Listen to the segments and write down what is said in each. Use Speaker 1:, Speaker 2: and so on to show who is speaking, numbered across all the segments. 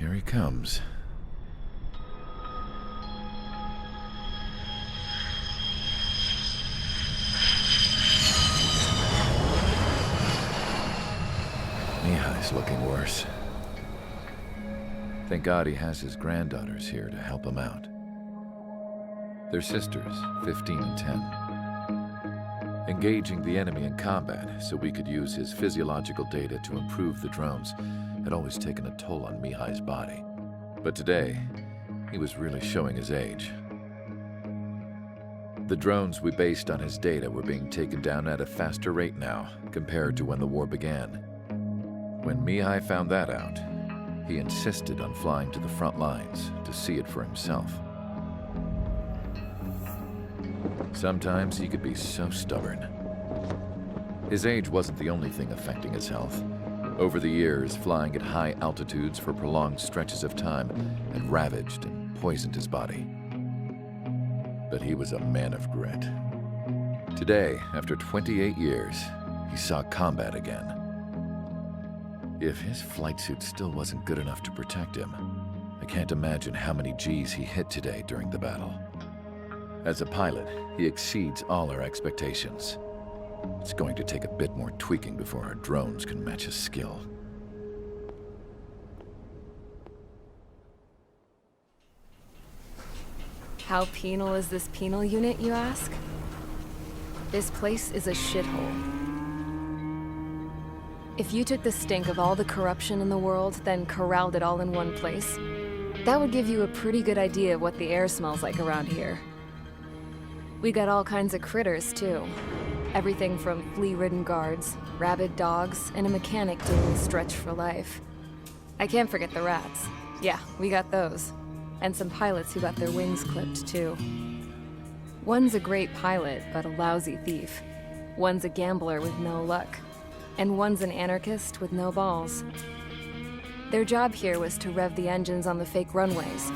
Speaker 1: Here he comes. Mihaly's looking worse. Thank God he has his granddaughters here to help him out. They're sisters, 15 and 10. Engaging the enemy in combat so we could use his physiological data to improve the drones had always taken a toll on Mihaly's body. But today, he was really showing his age. The drones we based on his data were being taken down at a faster rate now compared to when the war began. When Mihaly found that out, he insisted on flying to the front lines to see it for himself. Sometimes he could be so stubborn. His age wasn't the only thing affecting his health. Over the years, flying at high altitudes for prolonged stretches of time had ravaged and poisoned his body. But he was a man of grit. Today, after 28 years, he saw combat again. If his flight suit still wasn't good enough to protect him, I can't imagine how many Gs he hit today during the battle. As a pilot, he exceeds all our expectations. It's going to take a bit more tweaking before our drones can match his skill.
Speaker 2: How penal is this penal unit, you ask? This place is a shithole. If you took the stink of all the corruption in the world, then corralled it all in one place, that would give you a pretty good idea of what the air smells like around here. We got all kinds of critters, too. Everything from flea-ridden guards, rabid dogs, and a mechanic doing the stretch for life. I can't forget the rats. Yeah, we got those. And some pilots who got their wings clipped, too. One's a great pilot, but a lousy thief. One's a gambler with no luck. And one's an anarchist with no balls. Their job here was to rev the engines on the fake runways.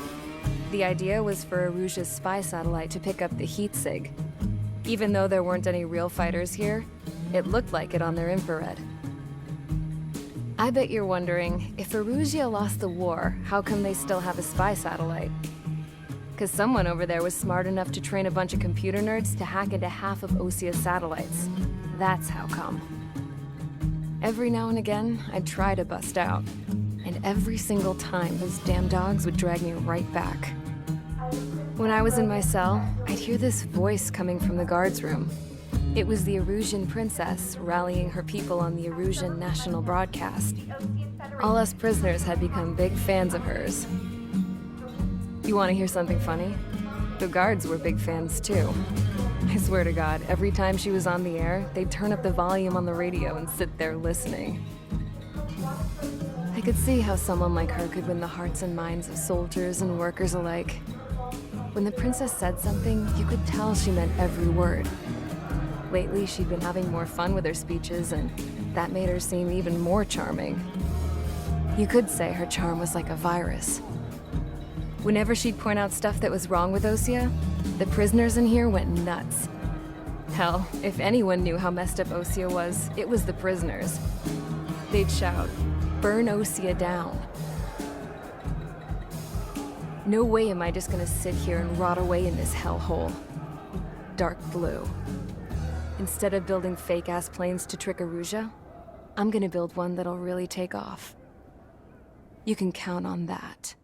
Speaker 2: The idea was for Aruja's spy satellite to pick up the heat sig. Even though there weren't any real fighters here, it looked like it on their infrared. I bet you're wondering, if Aruja lost the war, how come they still have a spy satellite? 'Cause someone over there was smart enough to train a bunch of computer nerds to hack into half of Osea's satellites. That's how come. Every now and again, I'd try to bust out. And every single time, those damn dogs would drag me right back. When I was in my cell, I'd hear this voice coming from the guards room. It was the Erusian princess rallying her people on the Erusian national broadcast. All us prisoners had become big fans of hers. You want to hear something funny? The guards were big fans too. I swear to God, every time she was on the air, they'd turn up the volume on the radio and sit there listening. I could see how someone like her could win the hearts and minds of soldiers and workers alike. When the princess said something, you could tell she meant every word. Lately, she'd been having more fun with her speeches, and that made her seem even more charming. You could say her charm was like a virus. Whenever she'd point out stuff that was wrong with Osea, the prisoners in here went nuts. Hell, if anyone knew how messed up Osea was, it was the prisoners. They'd shout, "Burn Osea down." No way am I just gonna sit here and rot away in this hellhole. Dark blue. Instead of building fake-ass planes to trick Aruja, I'm gonna build one that'll really take off. You can count on that.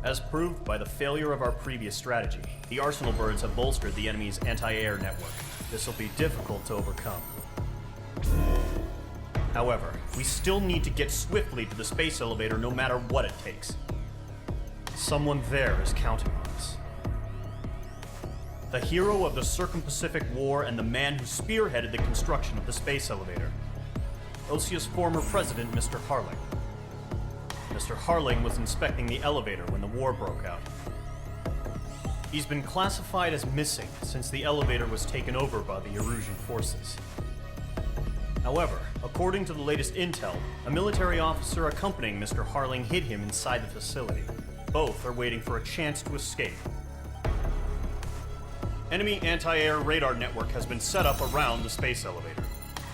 Speaker 3: As proved by the failure of our previous strategy, the Arsenal birds have bolstered the enemy's anti-air network. This will be difficult to overcome. However, we still need to get swiftly to the space elevator no matter what it takes. Someone there is counting on us. The hero of the Circum-Pacific War and the man who spearheaded the construction of the space elevator. Osea's former president, Mr. Harling. Mr. Harling was inspecting the elevator when the war broke out. He's been classified as missing since the elevator was taken over by the Erusian forces. However, according to the latest intel, a military officer accompanying Mr. Harling hid him inside the facility. Both are waiting for a chance to escape. Enemy anti-air radar network has been set up around the space elevator.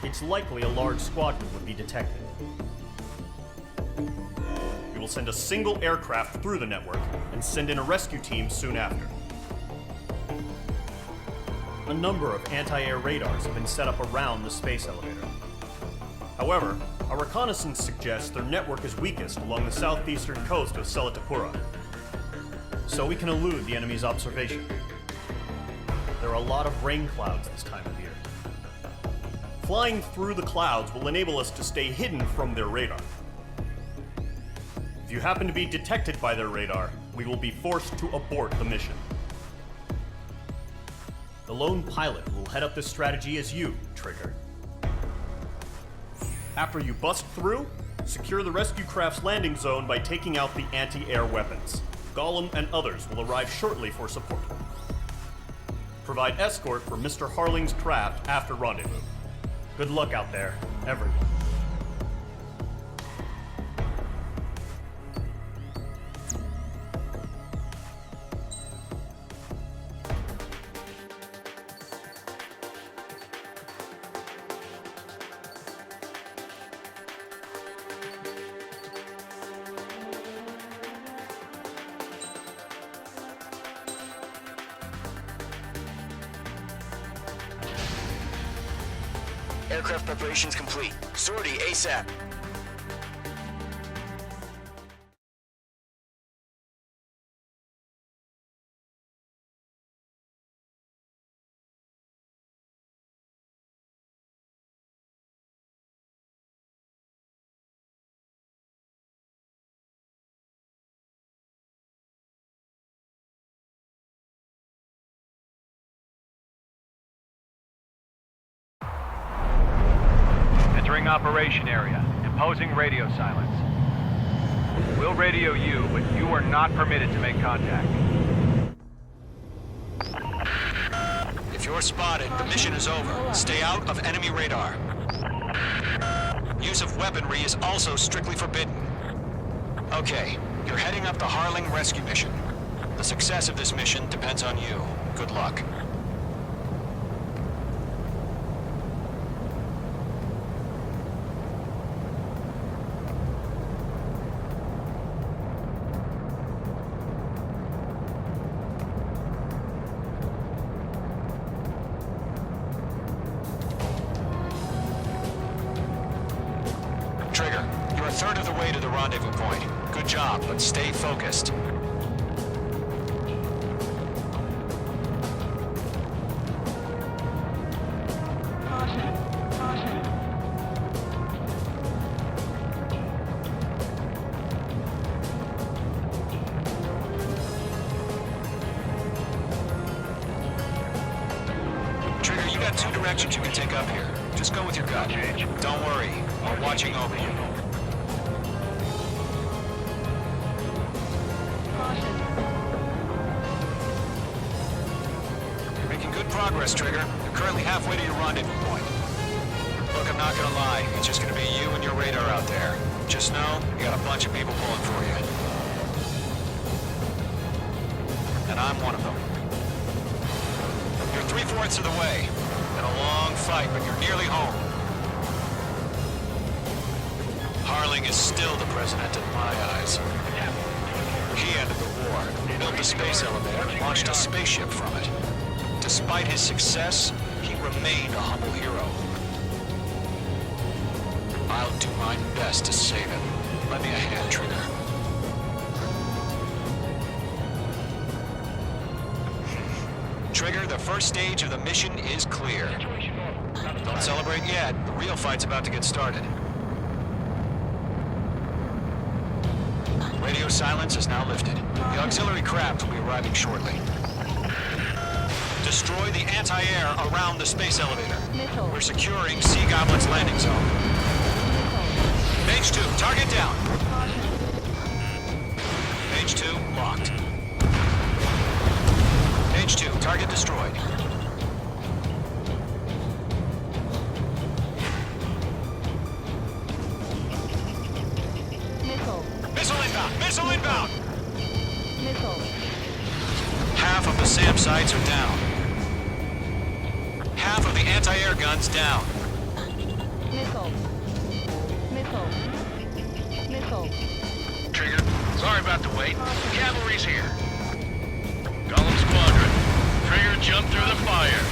Speaker 3: It's likely a large squadron would be detected. We will send a single aircraft through the network and send in a rescue team soon after. A number of anti-air radars have been set up around the space elevator. However, our reconnaissance suggests their network is weakest along the southeastern coast of Selatapura, so we can elude the enemy's observation. There are a lot of rain clouds this time of year. Flying through the clouds will enable us to stay hidden from their radar. If you happen to be detected by their radar, we will be forced to abort the mission. The lone pilot will head up this strategy as you, Trigger. After you bust through, secure the rescue craft's landing zone by taking out the anti-air weapons. Gollum and others will arrive shortly for support. Provide escort for Mr. Harling's craft after rendezvous. Good luck out there, everyone.
Speaker 4: Aircraft preparations complete. Sortie ASAP.
Speaker 5: Entering operation area. Imposing radio silence. We'll radio you, but you are not permitted to make contact.
Speaker 4: If you're spotted, the mission is over. Stay out of enemy radar. Use of weaponry is also strictly forbidden. Okay, you're heading up the Harling rescue mission. The success of this mission depends on you. Good luck. Trigger, you're a third of the way to the rendezvous point. Good job, but stay focused. Trigger, you got two directions you can take up here. Just go with your gut. Don't worry, we're watching over you. You're making good progress, Trigger. You're currently halfway to your rendezvous point. Look, I'm not gonna lie. It's just gonna be you and your radar out there. Just know, you got a bunch of people pulling for you. And I'm one of them. You're 3/4 of the way. Been a long fight, but you're nearly home. Harling is still the president in my eyes. He ended the war, built a space elevator, launched a spaceship from it. Despite his success, he remained a humble hero. I'll do my best to save him. Lend me a hand, Trigger. Trigger, the first stage of the mission is clear. Don't celebrate yet. The real fight's about to get started. Radio silence is now lifted. The auxiliary craft will be arriving shortly. Destroy the anti-air around the space elevator. We're securing Sea Goblin's landing zone. Page 2, target down. Page 2, locked. Page 2, target destroyed. Missile inbound!
Speaker 2: Missile.
Speaker 4: Half of the SAM sites are down. Half of the anti-air guns down.
Speaker 2: Missile. Missile. Missile.
Speaker 6: Trigger, sorry about the wait. Cavalry's here. Golem Squadron. Trigger jumped through the fire.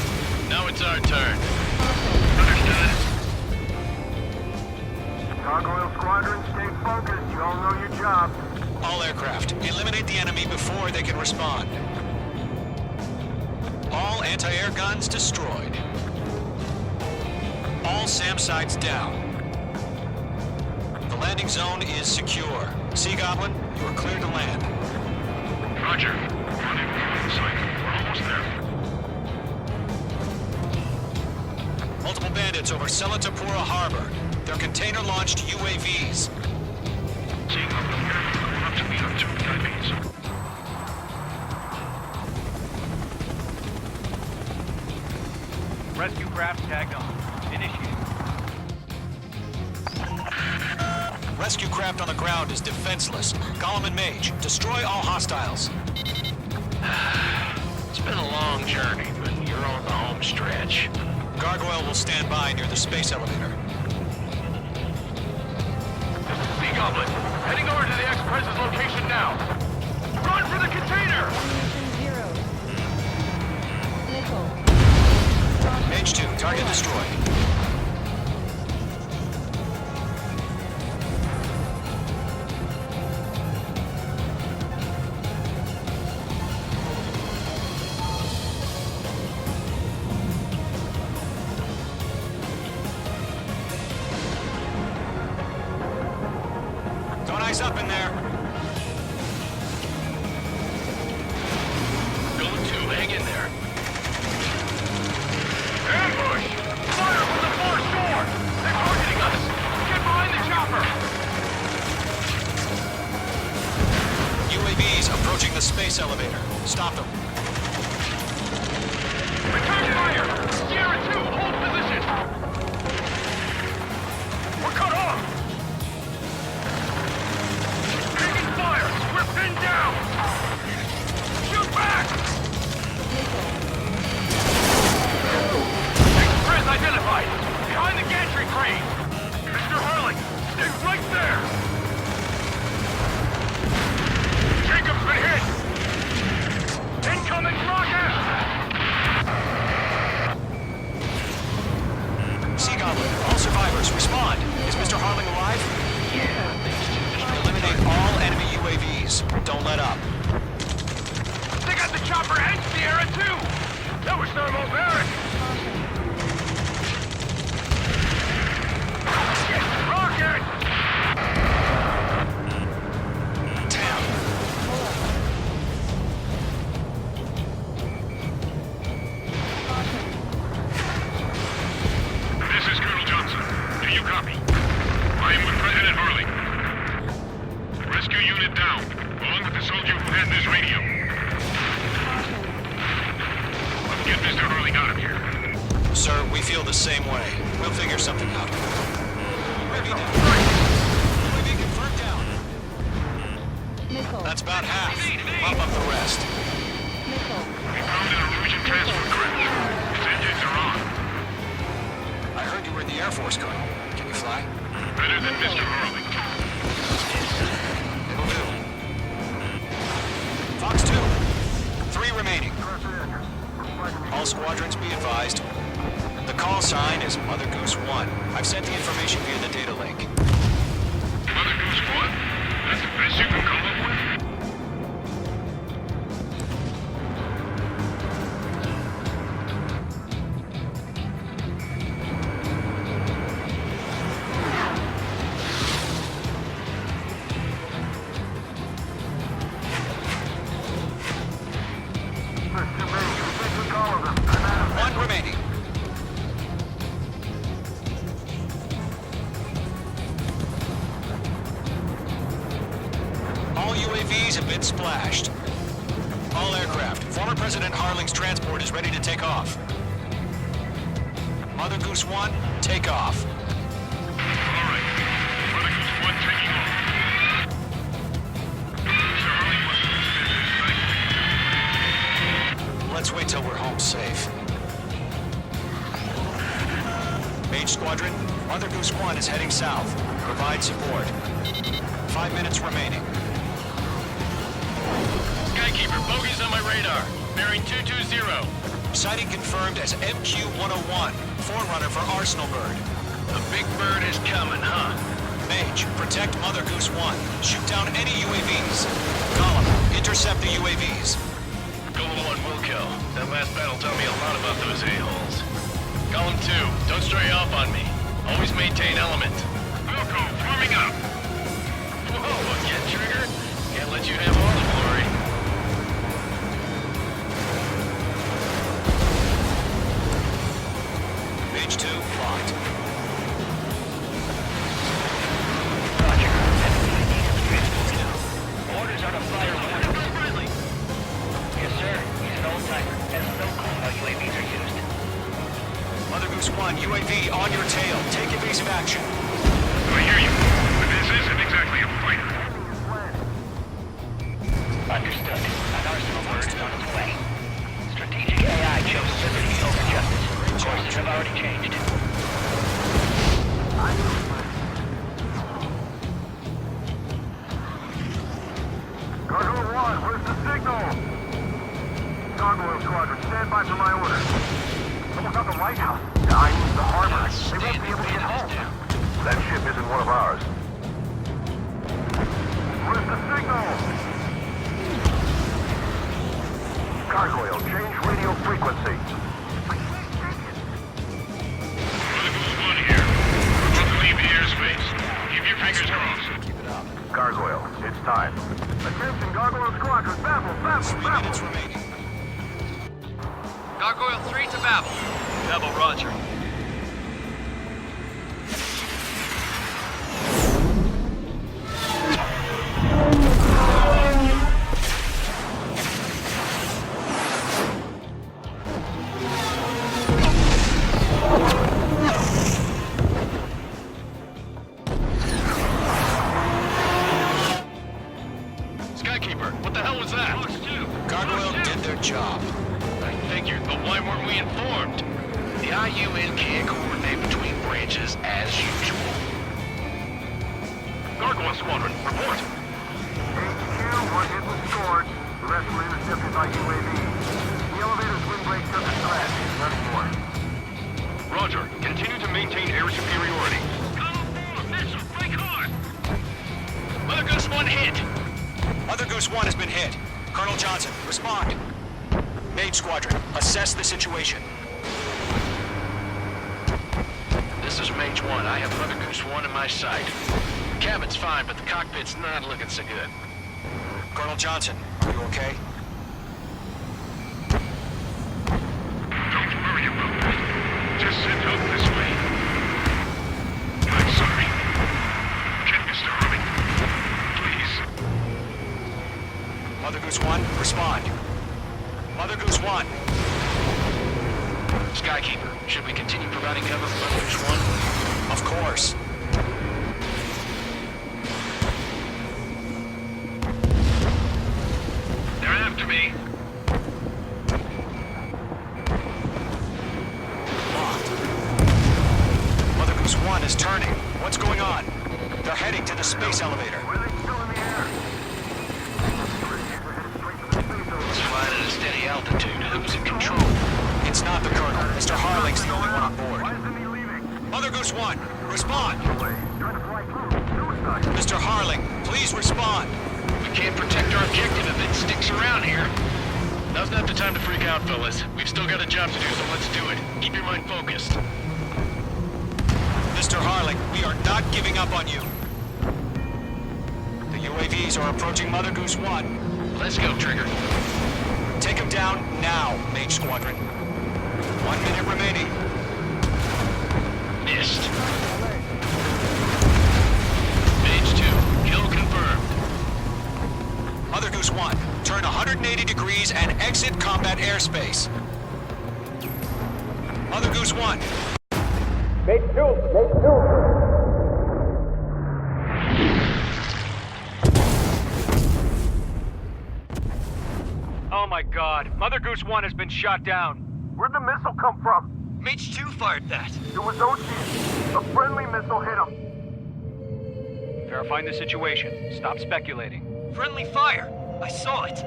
Speaker 6: Now it's our turn. Understood.
Speaker 7: Gargoyle Squadron, stay focused. You all know your job.
Speaker 4: All aircraft, eliminate the enemy before they can respond. All anti-air guns destroyed. All SAM sites down. The landing zone is secure. Sea Goblin, you are cleared to land.
Speaker 6: Roger. Rendezvous site. We're almost there.
Speaker 4: Multiple bandits over Selatapura Harbor. They're container-launched UAVs.
Speaker 6: Seeing up the air, going up to meet our 2 VIPs.
Speaker 5: Rescue craft tagged on. Initiating.
Speaker 4: Rescue craft on the ground is defenseless. Golem and Mage, destroy all hostiles.
Speaker 6: It's been a long journey, but you're on the home stretch.
Speaker 4: Gargoyle will stand by near the space elevator.
Speaker 6: Sea Goblin, heading over to the Express's location now. Run for the container!
Speaker 2: Zero. Missile.
Speaker 4: Mage 2, target destroyed. Don't ice up in there.
Speaker 6: Go to, hang in there. Ambush! Fire from the far shore! They're targeting us! Get behind the chopper!
Speaker 4: UAVs approaching the space elevator. Stop them.
Speaker 6: Return fire! Sierra 2, hold position! We're cut off! Taking fire! We're pinned down! Shoot back! Express identified! Behind the gantry crane! Mr. Harling, stay right there! Jacob's been hit! Incoming rocket!
Speaker 4: Sea Goblin, all survivors, respond. Is Mr. Harling alive? Eliminate all enemy UAVs. Don't let up.
Speaker 6: They got the chopper and Sierra too! That was thermobaric! Rocket!
Speaker 4: Damn.
Speaker 6: This is Colonel Johnson. Do you copy? I am with President Harling. Rescue unit down, along with the soldier who had this radio. Let's get Mr. Harling out of here.
Speaker 4: Sir, we feel the same way. We'll figure something out. UAV down. UAV confirmed down.
Speaker 2: Missile.
Speaker 4: That's about half. Mop up the rest.
Speaker 2: Missile.
Speaker 6: We found an illusion transfer crash. Its engines are on.
Speaker 4: I heard you were in the Air Force, Colonel. Can you fly?
Speaker 6: Better than Mr. Harling.
Speaker 4: It'll do. Fox 2. 3 remaining. All squadrons be advised. The call sign is Mother Goose 1. I've sent the information via the data link.
Speaker 6: Mother Goose 1? That's the best you can come up with?
Speaker 4: One remaining. All UAVs have been splashed. All aircraft. Former President Harling's transport is ready to take off. Mother Goose 1, take off.
Speaker 6: All right. Mother Goose 1 taking off.
Speaker 4: Mother Goose 1 is heading south. Provide support. 5 minutes remaining.
Speaker 6: Skykeeper, bogeys on my radar. Bearing 220.
Speaker 4: Sighting confirmed as MQ-101, forerunner for Arsenal Bird.
Speaker 6: The big bird is coming, huh?
Speaker 4: Mage, protect Mother Goose 1. Shoot down any UAVs. Column, intercept the UAVs.
Speaker 6: Golem 1 will kill. That last battle taught me a lot about those a-holes. Column 2, don't stray off on me. Always maintain element. Wilco, forming up. Whoa, again, Trigger? Can't let you have all the glory.
Speaker 4: Mage 2, locked.
Speaker 8: Roger. Orders are to fire one. Yes, sir. He's an old-timer. Has no clue how UAVs are used.
Speaker 4: Mother Goose 1, UAV on your tail. Take evasive action.
Speaker 6: I hear you, but this isn't exactly a fighter.
Speaker 8: Understood. An Arsenal Bird is on its way. Strategic AI chose liberty over justice. Courses have already changed.
Speaker 7: Gargoyle 1, where's the signal? Gargoyle Squadron, stand by for my orders. Someone's on the lighthouse. I need the harbor. They won't be able to get home. That ship isn't one of ours. Where's the signal? Gargoyle, change radio frequency.
Speaker 6: Mother Goose 1 here. We're about to leave the airspace. Keep your fingers crossed.
Speaker 1: Keep it up.
Speaker 7: Gargoyle, it's time. Attention, Gargoyle Squadron, babble, babble,
Speaker 4: 3
Speaker 7: babble.
Speaker 4: minutes remaining.
Speaker 5: Gargoyle 3 to Babel. Babel, roger.
Speaker 6: Skykeeper, what the hell was that?
Speaker 4: Gargoyle did their job.
Speaker 6: I figured, but why weren't we informed?
Speaker 9: The IUN can't coordinate between branches as usual.
Speaker 6: Gargoyle Squadron, report.
Speaker 7: HQ, one hit was scored. The rest were intercepted by UAV. The elevator's windbreak took a threat. Nothing more.
Speaker 6: Roger, continue to maintain air superiority. Column 4, missile, break hard.
Speaker 4: Mother Goose 1 hit. Mother Goose 1 has been hit. Colonel Johnson, respond. Mage Squadron, assess the situation.
Speaker 9: This is Mage 1. I have Mother Goose 1 in my sight. The cabin's fine, but the cockpit's not looking so good.
Speaker 4: Colonel Johnson, are you okay?
Speaker 6: Don't worry about that. Just send out this way. I'm sorry. Get Mr. Harling. Please.
Speaker 4: Mother Goose 1, respond. Mother Goose 1.
Speaker 9: Skykeeper, should we continue providing cover for Mother Goose 1?
Speaker 4: Of course.
Speaker 6: They're after me.
Speaker 4: Locked. Mother Goose 1 is turning. What's going on? They're heading to the space elevator.
Speaker 7: Were they still in the air?
Speaker 9: It's flying at a steady altitude. Who's in control?
Speaker 4: It's not the Colonel. Mr. Harling's the only one on board.
Speaker 7: Why isn't he leaving?
Speaker 4: Mother Goose 1, respond.
Speaker 7: Away. Trying to fly through. Suicide.
Speaker 4: Mr. Harling, please respond.
Speaker 9: We can't protect our objective if it sticks around here.
Speaker 6: Now's not the time to freak out, fellas. We've still got a job to do, so let's do it. Keep your mind focused.
Speaker 4: Mr. Harling, we are not giving up on you. The UAVs are approaching Mother Goose 1.
Speaker 9: Let's go, Trigger.
Speaker 4: Take them down now, Mage Squadron. 1 minute remaining.
Speaker 9: Missed. Mage 2, kill confirmed.
Speaker 4: Mother Goose 1, turn 180 degrees and exit combat airspace. Mother Goose 1.
Speaker 5: Oh my god, Mother Goose 1 has been shot down.
Speaker 7: Where'd the missile come from?
Speaker 8: Mage 2 fired that.
Speaker 7: It was Osea. A friendly missile hit him.
Speaker 5: Verifying the situation. Stop speculating.
Speaker 8: Friendly fire. I saw it.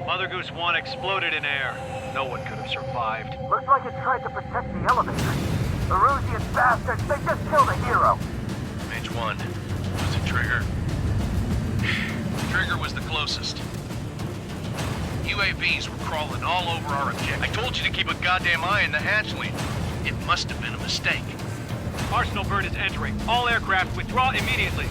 Speaker 5: Mother Goose 1 exploded in air. No one could have survived.
Speaker 7: Looks like it tried to protect the elevator. Erusian bastards, they just killed a hero.
Speaker 6: Mage 1. Was it Trigger? Trigger was the closest. UAVs were crawling all over our objective. I told you to keep a goddamn eye on the hatchling. It must have been a mistake.
Speaker 5: Arsenal bird is entering. All aircraft withdraw immediately.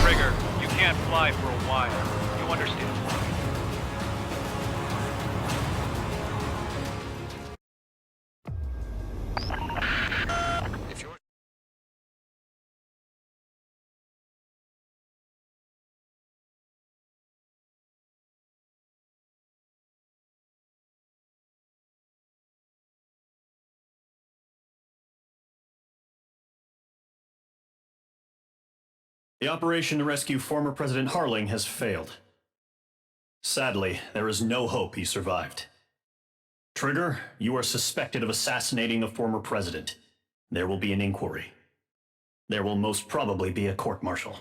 Speaker 5: Trigger, you can't fly for a while. You understand?
Speaker 3: The operation to rescue former President Harling has failed. Sadly, there is no hope he survived. Trigger, you are suspected of assassinating the former president. There will be an inquiry. There will most probably be a court-martial.